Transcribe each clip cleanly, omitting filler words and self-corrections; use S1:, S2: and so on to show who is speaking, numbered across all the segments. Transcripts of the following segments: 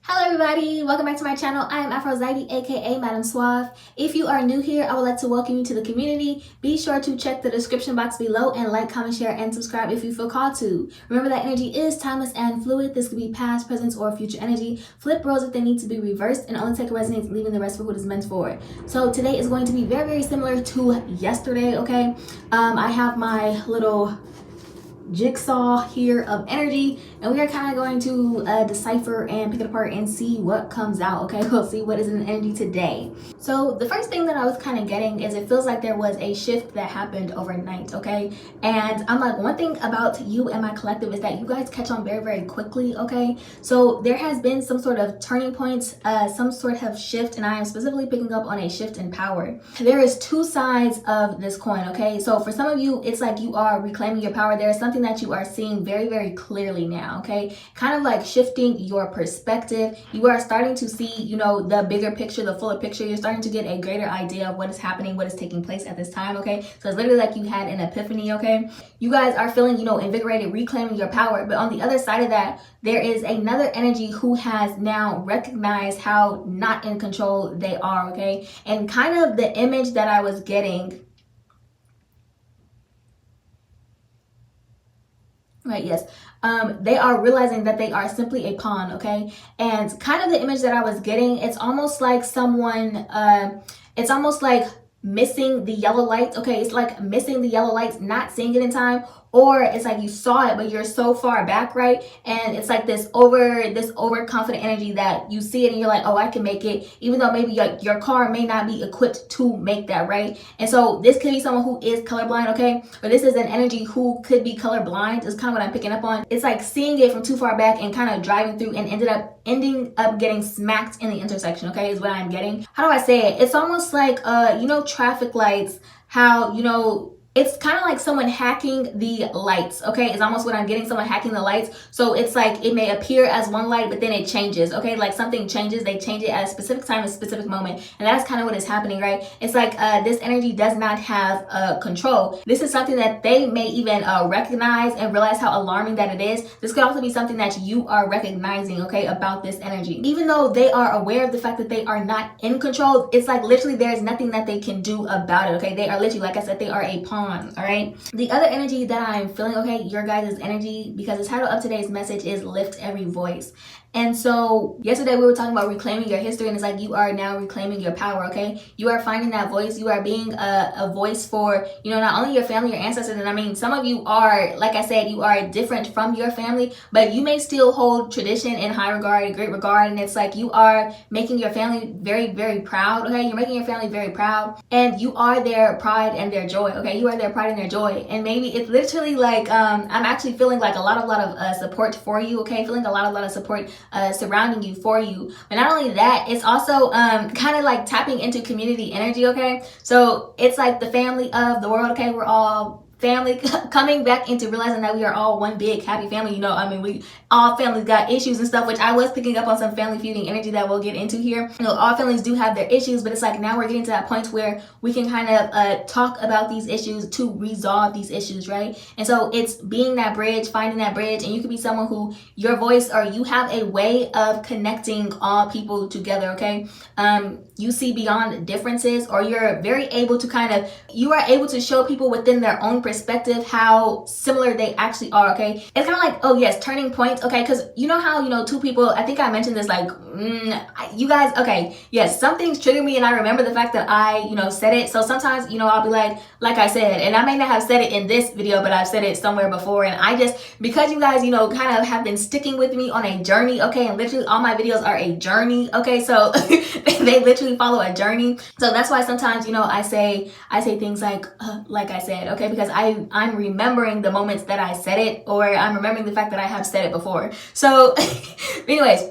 S1: Hello everybody, welcome back to my channel. I am Aphrodite, aka Madam Suave. If you are new here, I would like to welcome you to the community. Be sure to check the description box below and like, comment, share, and subscribe if you feel called to. Remember that energy is timeless and fluid. This could be past, present, or future energy. Flip roles if they need to be reversed and only take a resonance, leaving the rest for who it is meant for. So today is going to be very similar to yesterday, okay? I have my little jigsaw here of energy, and we are kind of going to decipher and pick it apart and see what comes out. Okay, we'll see what is in energy today. So the first thing that I was kind of getting is it feels like there was a shift that happened overnight. Okay, and I'm like, one thing about you and my collective is that you guys catch on very quickly. Okay, so there has been some sort of turning point, some sort of shift, and I am specifically picking up on a shift in power. There is two sides of this coin. Okay, so for some of you, it's like you are reclaiming your power. There is something that you are seeing very clearly now. Okay, kind of like shifting your perspective. You are starting to see, you know, the bigger picture, the fuller picture. You're starting to get a greater idea of what is happening, what is taking place at this time. Okay, so it's literally like you had an epiphany. Okay, you guys are feeling, you know, invigorated, reclaiming your power. But on the other side of that, there is another energy who has now recognized how not in control they are. Okay, and kind of the image that I was getting. Right, yes. They are realizing that they are simply a pawn, okay? And kind of the image that I was getting, it's almost like someone, it's almost like missing the yellow lights, okay? It's like missing the yellow lights, not seeing it in time, or it's like you saw it, but you're so far back, right? And it's like this overconfident energy that you see it and you're like, oh, I can make it, even though maybe your car may not be equipped to make that, right? And so this could be someone who is colorblind, okay? Or this is an energy who could be colorblind, is kind of what I'm picking up on. It's like seeing it from too far back and kind of driving through and ending up getting smacked in the intersection, okay, is what I'm getting. How do I say it? It's almost like, you know, traffic lights, how, you know, it's kind of like someone hacking the lights, okay? It's almost what I'm getting, someone hacking the lights. So it's like it may appear as one light, but then it changes, okay? Like something changes, they change it at a specific time, a specific moment. And that's kind of what is happening, right? It's like this energy does not have control. This is something that they may even recognize and realize how alarming that it is. This could also be something that you are recognizing, okay, about this energy. Even though they are aware of the fact that they are not in control, it's like literally there's nothing that they can do about it, okay? They are literally, like I said, they are a pawn. All right, the other energy that I'm feeling, okay, your guys' energy, because the title of today's message is Lift Every Voice. And so yesterday we were talking about reclaiming your history, and it's like you are now reclaiming your power, okay? You are finding that voice. You are being a voice for, you know, not only your family, your ancestors, and I mean, some of you are, like I said, you are different from your family, but you may still hold tradition in high regard, great regard, and it's like you are making your family very proud, okay? You're making your family very proud, and you are their pride and their joy, okay? You are their pride and their joy, and maybe it's literally like, I'm actually feeling like a lot of support for you, okay? Feeling a lot of support surrounding you, for you. But not only that, it's also kind of like tapping into community energy, okay? So it's like the family of the world, okay? We're all family coming back into realizing that we are all one big happy family. You know, I mean, we all families got issues and stuff, which I was picking up on some family feuding energy that we'll get into here. You know, all families do have their issues, but it's like now we're getting to that point where we can kind of talk about these issues to resolve these issues, right? And so it's being that bridge, finding that bridge, and you could be someone who your voice, or you have a way of connecting all people together, okay? You see beyond differences, or you're very able to kind of, you are able to show people within their own perspective how similar they actually are, okay? It's kind of like, oh yes, turning points, okay? Because you know how, you know, two people, I think I mentioned this, like, you guys, okay, yes, some things trigger me, and I remember the fact that I, you know, said it. So sometimes, you know, I'll be like I said, and I may not have said it in this video, but I've said it somewhere before, and I just, because you guys, you know, kind of have been sticking with me on a journey, okay? And literally all my videos are a journey, okay? So they literally follow a journey. So that's why sometimes, you know, I say things like I said, okay? Because I'm remembering the moments that I said it, or I'm remembering the fact that I have said it before. So anyways,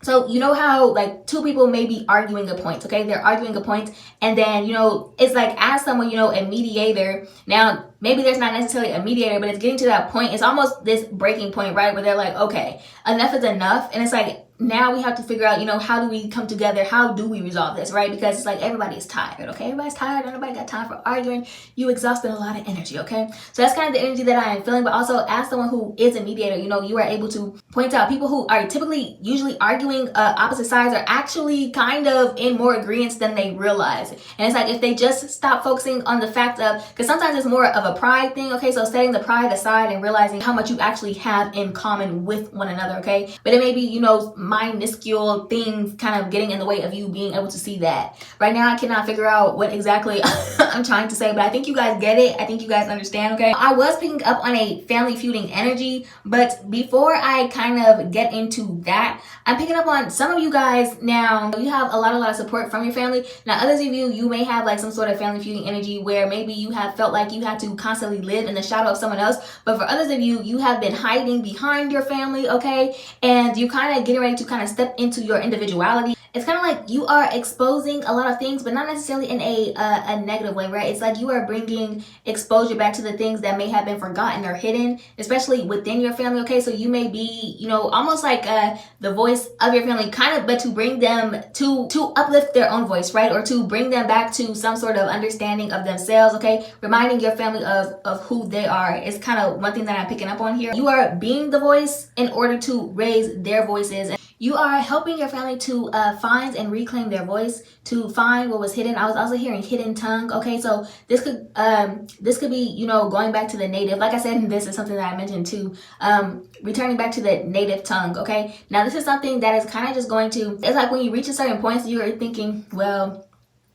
S1: so you know how like two people may be arguing a point, okay? They're arguing a point, and then, you know, it's like as someone, you know, a mediator, now maybe there's not necessarily a mediator, but it's getting to that point. It's almost this breaking point, right? Where they're like, okay, enough is enough. And it's like, now we have to figure out, how do we come together? How do we resolve this, right? Because it's like everybody's tired, okay? Everybody's tired. Nobody got time for arguing. You exhausted a lot of energy, okay? So that's kind of the energy that I am feeling. But also, as someone who is a mediator, you are able to point out people who are usually arguing opposite sides are actually kind of in more agreement than they realize. And it's like, if they just stop focusing on the fact of, because sometimes it's more of a pride thing, okay? So setting the pride aside and realizing how much you actually have in common with one another, okay? But it may be, minuscule things kind of getting in the way of you being able to see that. Right now, I cannot figure out what exactly I'm trying to say, but I think you guys get it. I think you guys understand, okay? I was picking up on a family feuding energy, but before I kind of get into that, I'm picking up on some of you guys now, you have a lot of support from your family. Now, others of you may have like some sort of family feuding energy where maybe you have felt like you had to constantly live in the shadow of someone else. But for others of you, you have been hiding behind your family, okay? And you're kind of getting ready to kind of step into your individuality. It's kind of like you are exposing a lot of things, but not necessarily in a negative way, right? It's like you are bringing exposure back to the things that may have been forgotten or hidden, especially within your family, okay? So you may be, almost like the voice of your family, kind of, but to bring them to uplift their own voice, right? Or to bring them back to some sort of understanding of themselves, okay? Reminding your family of who they are is kind of one thing that I'm picking up on here. You are being the voice in order to raise their voices. You are helping your family to find and reclaim their voice, to find what was hidden. I was also hearing hidden tongue. Okay, so this could be, going back to the native. Like I said, and this is something that I mentioned too. Returning back to the native tongue. Okay, now this is something that is kind of just going to. It's like when you reach a certain point, so you're thinking, well,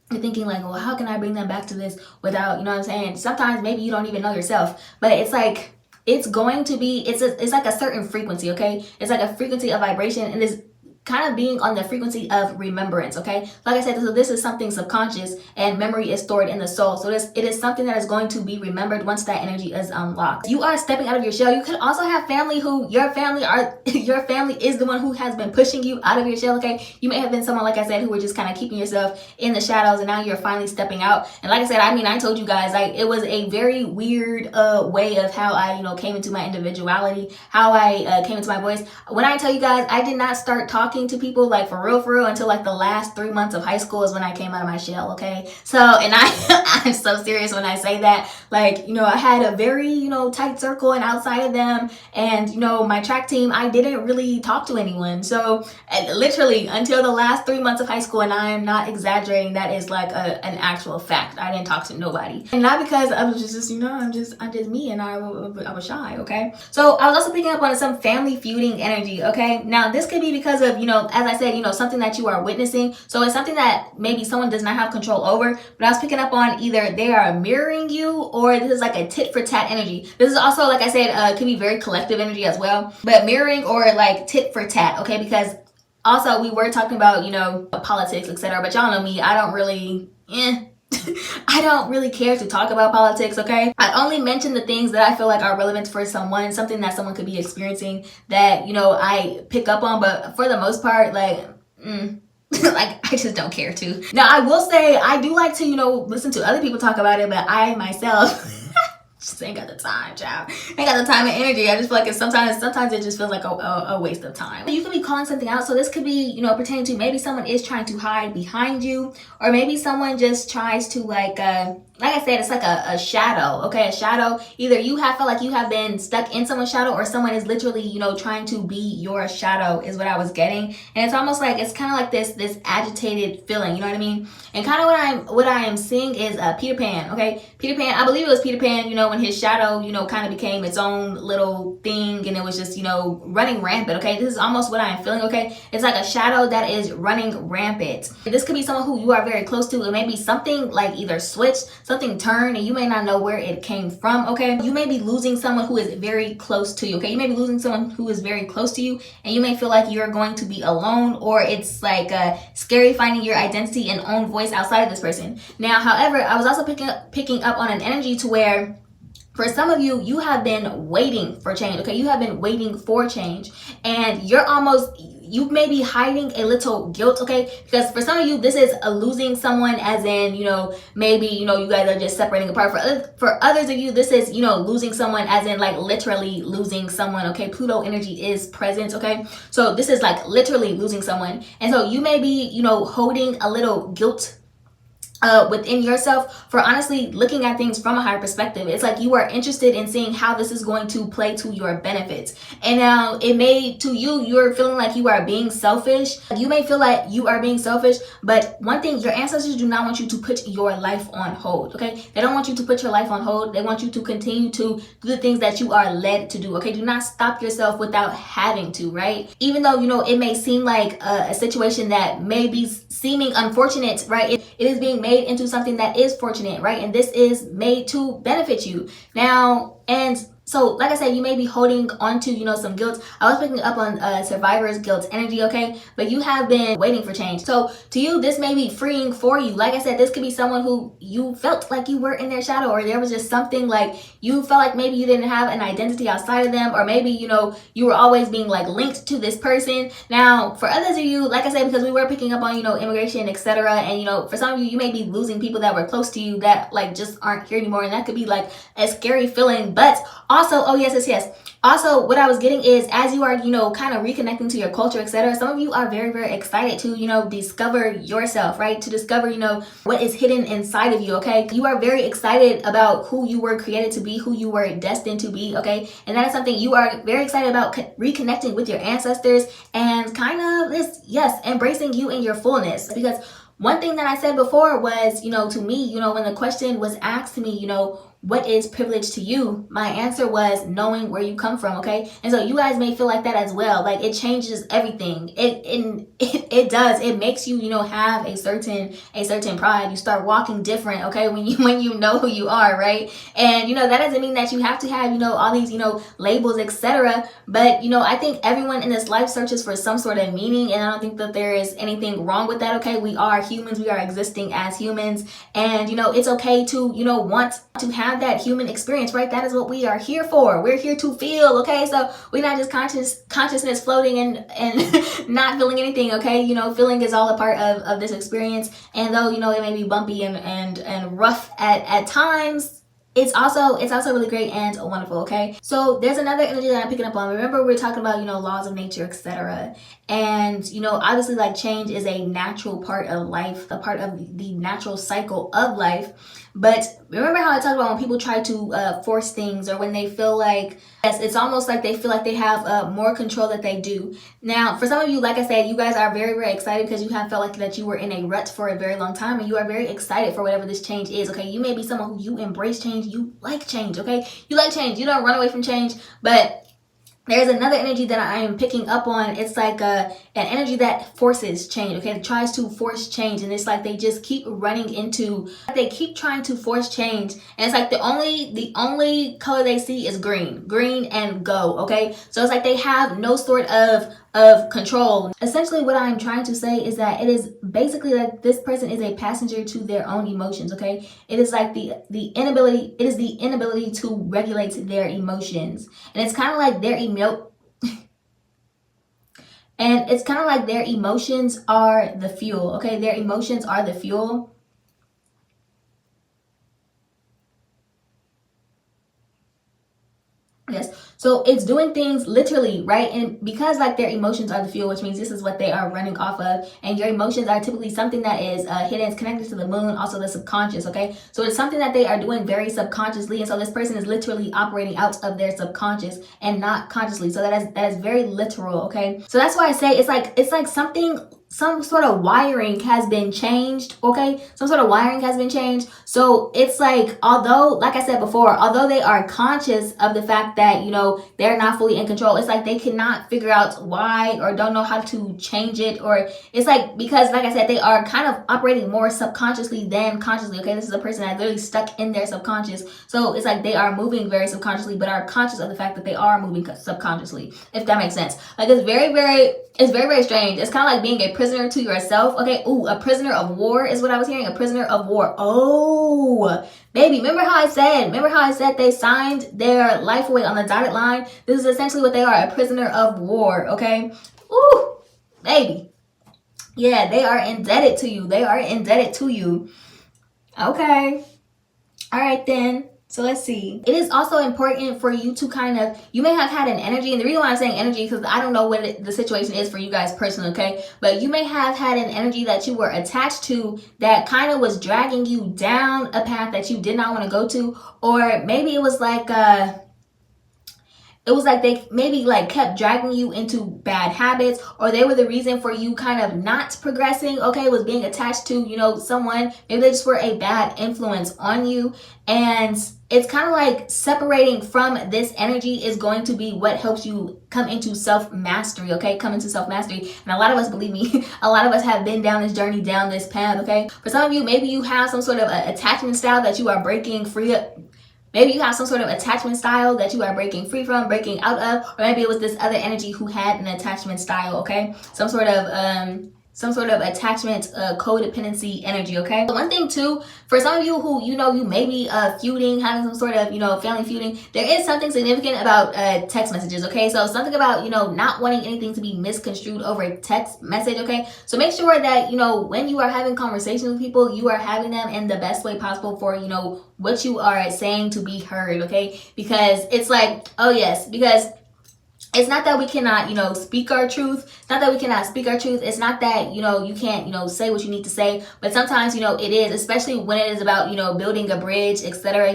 S1: how can I bring them back to this without, what I'm saying? Sometimes maybe you don't even know yourself, but it's like, it's going to be, it's like a certain frequency, okay? It's like a frequency of vibration, and it's kind of being on the frequency of remembrance, okay? Like I said, so this is something subconscious, and memory is stored in the soul. So it is something that is going to be remembered once that energy is unlocked. You are stepping out of your shell. You could also have family who your family is the one who has been pushing you out of your shell, okay? You may have been someone, like I said, who were just kind of keeping yourself in the shadows, and now you're finally stepping out. And like I said, I told you guys, like, it was a very weird way of how I, came into my individuality, how I came into my voice. When I tell you guys, I did not start talking to people like for real until like the last 3 months of high school is when I came out of my shell, okay? So, and I'm so serious when I say that. Like, I had a very, tight circle, and outside of them and, my track team, I didn't really talk to anyone. So literally until the last 3 months of high school, and I am not exaggerating, that is like an actual fact. I didn't talk to nobody. And not because I was just I'm just me, and I was shy, okay? So I was also picking up on some family feuding energy, okay? Now this could be because of, as I said, something that you are witnessing. So it's something that maybe someone does not have control over, but I was picking up on either they are mirroring you, or this is like a tit for tat energy. This is also, like I said, could be very collective energy as well, but mirroring or like tit for tat, okay? Because also we were talking about, politics, etc. But y'all know me, I don't really, I don't really care to talk about politics, okay? I only mention the things that I feel like are relevant for someone, something that someone could be experiencing that, I pick up on. But for the most part, like, like, I just don't care to. Now, I will say, I do like to, listen to other people talk about it, but I myself just ain't got the time, child. Ain't got the time and energy. I just feel like it's sometimes it just feels like a waste of time. You could be calling something out. So this could be, pertaining to maybe someone is trying to hide behind you, or maybe someone just tries to like I said, it's like a shadow, okay? A shadow. Either you have felt like you have been stuck in someone's shadow, or someone is literally, trying to be your shadow is what I was getting. And it's almost like, it's kind of like this agitated feeling, you know what I mean? And kind of what I am seeing is Peter Pan, okay? Peter Pan, I believe it was Peter Pan, when his shadow, kind of became its own little thing, and it was just, running rampant, okay? This is almost what I am feeling, okay? It's like a shadow that is running rampant. This could be someone who you are very close to. It may be something like either switched, something turned, and you may not know where it came from, okay? You may be losing someone who is very close to you, okay? You may be losing someone who is very close to you, and you may feel like you're going to be alone, or it's like scary finding your identity and own voice outside of this person. Now, however, I was also picking up on an energy to where, for some of you, you have been waiting for change, okay? You have been waiting for change, and you're you may be hiding a little guilt, okay? Because for some of you, this is a losing someone, as in, maybe, you guys are just separating apart. For others of you, this is, losing someone as in like literally losing someone, okay? Pluto energy is present, okay? So this is like literally losing someone. And so you may be, holding a little guilt within yourself for honestly looking at things from a higher perspective. It's like you are interested in seeing how this is going to play to your benefits. And now it may, to you, you're feeling like you are being selfish. You may feel like you are being selfish, but one thing, your ancestors do not want you to put your life on hold, okay? They don't want you to put your life on hold. They want you to continue to do the things that you are led to do, okay? Do not stop yourself without having to, right? Even though, it may seem like a situation that may be seeming unfortunate, right? It is being made into something that is fortunate, right? And this is made to benefit you. Now, and so like I said, you may be holding on to, some guilt. I was picking up on survivor's guilt energy, okay? But you have been waiting for change. So to you, this may be freeing for you. Like I said, this could be someone who you felt like you were in their shadow, or there was just something like you felt like maybe you didn't have an identity outside of them, or maybe, you were always being like linked to this person. Now, for others of you, like I said, because we were picking up on, immigration, etc. And, for some of you, you may be losing people that were close to you that like just aren't here anymore. And that could be like a scary feeling. But also, oh yes. Also, what I was getting is, as you are, kind of reconnecting to your culture, etc., some of you are very, very excited to, discover yourself, right? To discover, what is hidden inside of you, okay? You are very excited about who you were created to be, who you were destined to be, okay? And that is something you are very excited about, reconnecting with your ancestors and kind of this, yes, embracing you in your fullness. Because one thing that I said before was, to me, when the question was asked to me, what is privilege to you? My answer was knowing where you come from, okay? And so you guys may feel like that as well. Like it changes everything. It does. It makes you, have a certain pride. You start walking different, okay? When you know who you are, right? And that doesn't mean that you have to have, all these, labels, etc. But I think everyone in this life searches for some sort of meaning, and I don't think that there is anything wrong with that, okay? We are humans. We are existing as humans, and it's okay to want to have that human experience, right? That is what we are here for. We're here to feel, okay? So we're not just consciousness floating and not feeling anything, okay? Feeling is all a part of this experience. And though it may be bumpy and rough at times, it's also really great and wonderful, okay? So there's another energy that I'm picking up on. Remember, we're talking about laws of nature, etc. And obviously, like, change is a natural part of life, a part of the natural cycle of life. But remember how I talked about when people try to force things, or when they feel like, yes, it's almost like they feel like they have more control that they do. Now, for some of you, like I said, you guys are very, very excited because you have felt like that you were in a rut for a very long time, and you are very excited for whatever this change is, okay? You may be someone who you embrace change, you like change, okay? You like change, you don't run away from change, but there's another energy that I am picking up on. It's like an energy that forces change, okay? It tries to force change, and it's like they just keep running into, they keep trying to force change, and it's like the only color they see is green and go, okay? So it's like they have no sort of control. Essentially, what I'm trying to say is that it is basically like this person is a passenger to their own emotions, okay? It is like the inability to regulate their emotions. And it's kind of like their emotions are the fuel, okay? Their emotions are the fuel. Yes. So it's doing things literally, right? And because like their emotions are the fuel, which means this is what they are running off of. And your emotions are typically something that is hidden, it's connected to the moon, also the subconscious, okay? So it's something that they are doing very subconsciously. And so this person is literally operating out of their subconscious and not consciously. So that is very literal, okay? So that's why I say it's like some sort of wiring has been changed, okay? Some sort of wiring has been changed. So it's like, although, like I said before, although they are conscious of the fact that, they're not fully in control, it's like they cannot figure out why or don't know how to change it. Or it's like, because like I said, they are kind of operating more subconsciously than consciously, okay? This is a person that's literally stuck in their subconscious. So it's like they are moving very subconsciously, but are conscious of the fact that they are moving subconsciously, if that makes sense. Like it's very, very strange. It's kind of like being a prisoner to yourself, okay? Ooh, a prisoner of war is what I was hearing. A prisoner of war. Oh, baby, remember how I said they signed their life away on the dotted line? This is essentially what they are, a prisoner of war, okay? Ooh, baby. Yeah, they are indebted to you. They are indebted to you. Okay. All right, then. So let's see. It is also important for you to kind of, you may have had an energy, and the reason why I'm saying energy, because I don't know what the situation is for you guys personally, okay? But you may have had an energy that you were attached to that kind of was dragging you down a path that you did not want to go to, or maybe they maybe like kept dragging you into bad habits, or they were the reason for you kind of not progressing, okay? Was being attached to, someone. Maybe they just were a bad influence on you. And it's kind of like separating from this energy is going to be what helps you come into self-mastery, okay? Come into self-mastery. And a lot of us, believe me, a lot of us have been down this journey, down this path, okay? For some of you, maybe you have some sort of attachment style that you are breaking free of. Maybe you have some sort of attachment style that you are breaking free from, breaking out of, or maybe it was this other energy who had an attachment style, okay? Some sort of attachment, codependency energy, okay? So one thing too, for some of you who, you may be feuding, having some sort of, family feuding, there is something significant about text messages, okay? So something about, not wanting anything to be misconstrued over text message, okay? So make sure that, when you are having conversations with people, you are having them in the best way possible for, what you are saying to be heard, okay? Because it's like, oh yes, because it's not that we cannot, speak our truth. It's not that we cannot speak our truth. It's not that, you can't, say what you need to say. But sometimes, it is, especially when it is about, building a bridge, etc.,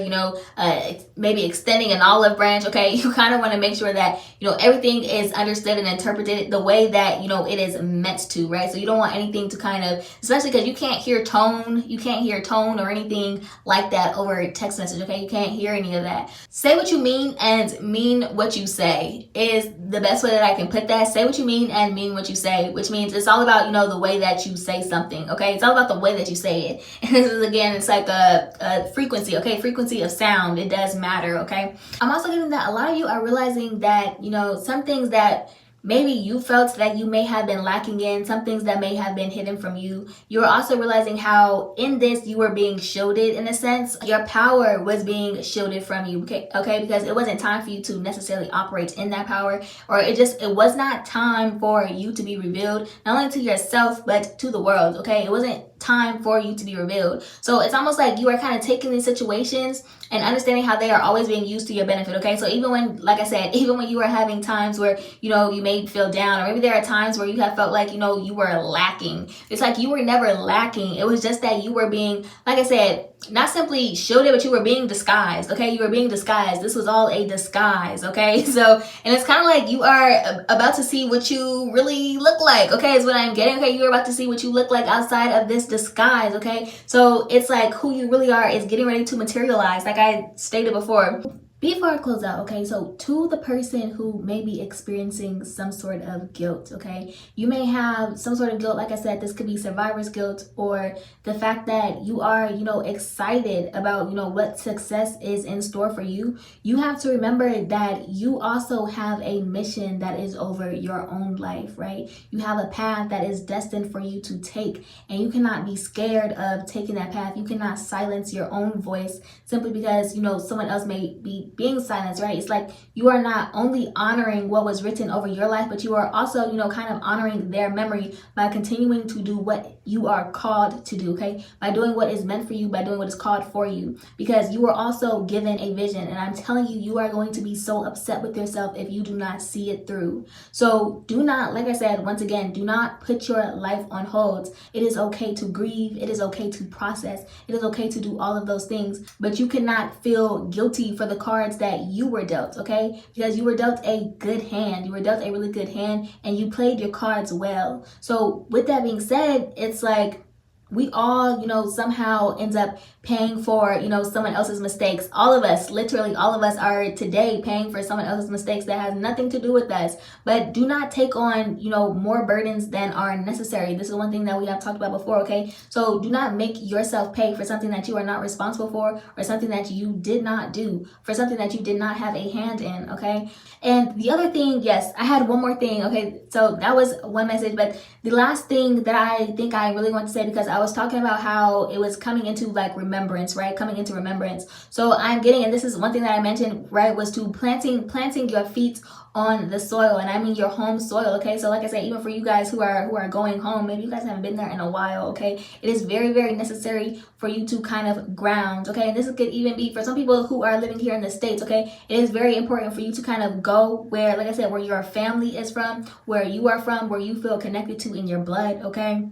S1: maybe extending an olive branch, okay? You kind of want to make sure that, everything is understood and interpreted the way that, it is meant to, right? So you don't want anything to kind of, especially because you can't hear tone or anything like that over text message, okay? You can't hear any of that. Say what you mean and mean what you say is the best way that I can put that. Say what you mean and mean what you say, which means it's all about, the way that you say something, okay? It's all about the way that you say it. And this is, again, it's like a frequency, okay? Frequency of sound. It does matter, okay? I'm also getting that a lot of you are realizing that, some things that maybe you felt that you may have been lacking in, some things that may have been hidden from you. You're also realizing how in this you were being shielded in a sense. Your power was being shielded from you, okay? Because it wasn't time for you to necessarily operate in that power, or it was not time for you to be revealed, not only to yourself, but to the world, okay? It wasn't time for you to be revealed. So it's almost like you are kind of taking these situations and understanding how they are always being used to your benefit, okay? So even when, like I said, even when you are having times where, you may feel down, or maybe there are times where you have felt like, you were lacking. It's like you were never lacking. It was just that you were being, like I said, not simply shielded, but you were being disguised, okay? You were being disguised. This was all a disguise, okay? So, and it's kind of like you are about to see what you really look like, okay? Is what I'm getting, okay? You're about to see what you look like outside of this disguise, okay? So it's like who you really are is getting ready to materialize, like I stated before. Before I close out, okay, so to the person who may be experiencing some sort of guilt, okay, you may have some sort of guilt. Like I said, this could be survivor's guilt, or the fact that you are, excited about, what success is in store for you. You have to remember that you also have a mission that is over your own life, right? You have a path that is destined for you to take, and you cannot be scared of taking that path. You cannot silence your own voice simply because, someone else may be being silenced, right? It's like you are not only honoring what was written over your life, but you are also, kind of honoring their memory by continuing to do what you are called to do, okay? By doing what is meant for you, by doing what is called for you, because you were also given a vision. And I'm telling you, you are going to be so upset with yourself if you do not see it through. So do not, like I said, once again, do not put your life on hold. It is okay to grieve. It is okay to process. It is okay to do all of those things, but you cannot feel guilty for the cards that you were dealt, okay? Because you were dealt a good hand. You were dealt a really good hand, and you played your cards well. So with that being said, it's like we all, somehow ends up paying for, someone else's mistakes. All of us, literally all of us are today paying for someone else's mistakes that has nothing to do with us. But do not take on, more burdens than are necessary. This is one thing that we have talked about before, okay? So do not make yourself pay for something that you are not responsible for, or something that you did not do, for something that you did not have a hand in, okay? And the other thing, yes, I had one more thing, okay? So that was one message, but the last thing that I think I really want to say, because I was talking about how it was coming into like remembrance, right? Coming into remembrance. So I'm getting, and this is one thing that I mentioned, right, was to planting your feet on the soil, and I mean your home soil, okay? So like I said, even for you guys who are going home, maybe you guys haven't been there in a while, okay? It is very, very necessary for you to kind of ground, okay? And this could even be for some people who are living here in the States, okay? It is very important for you to kind of go where, like I said, where your family is from, where you are from, where you feel connected to in your blood, okay?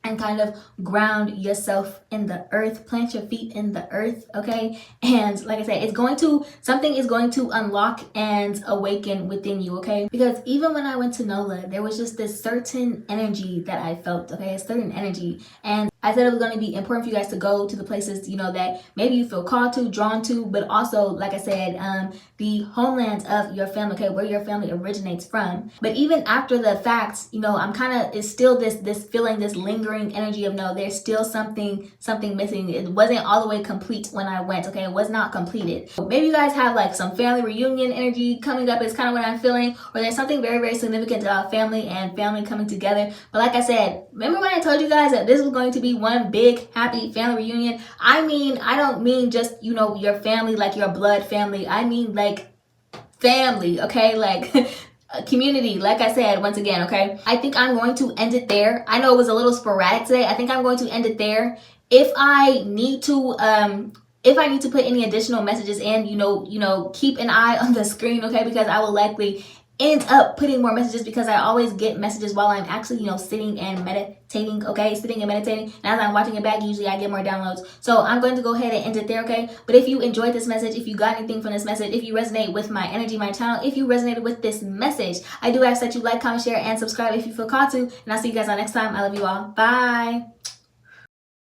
S1: And kind of ground yourself in the earth, plant your feet in the earth, okay? And like I said, something is going to unlock and awaken within you, okay? Because even when I went to NOLA, there was just this certain energy that I felt, okay? A certain energy. And I said it was going to be important for you guys to go to the places, that maybe you feel called to, drawn to, but also, like I said, the homeland of your family, okay, where your family originates from. But even after the fact, I'm kind of, it's still this feeling, this lingering energy of, no, there's still something missing. It wasn't all the way complete when I went, okay? It was not completed. Maybe you guys have like some family reunion energy coming up is kind of what I'm feeling, or there's something very, very significant about family and family coming together. But like I said, remember when I told you guys that this was going to be one big happy family reunion? I mean, I don't mean just, your family, like your blood family. I mean like family, okay? Like a community, like I said, once again, okay? I think I'm going to end it there. I know it was a little sporadic today. I think I'm going to end it there. If I need to put any additional messages in, keep an eye on the screen, okay? Because I will likely end up putting more messages, because I always get messages while I'm actually, sitting and meditating, okay? Sitting and meditating. And as I'm watching it back, usually I get more downloads. So I'm going to go ahead and end it there, okay? But if you enjoyed this message, if you got anything from this message, if you resonate with my energy, my channel, if you resonated with this message, I do ask that you like, comment, share, and subscribe if you feel called to. And I'll see you guys on next time. I love you all. Bye.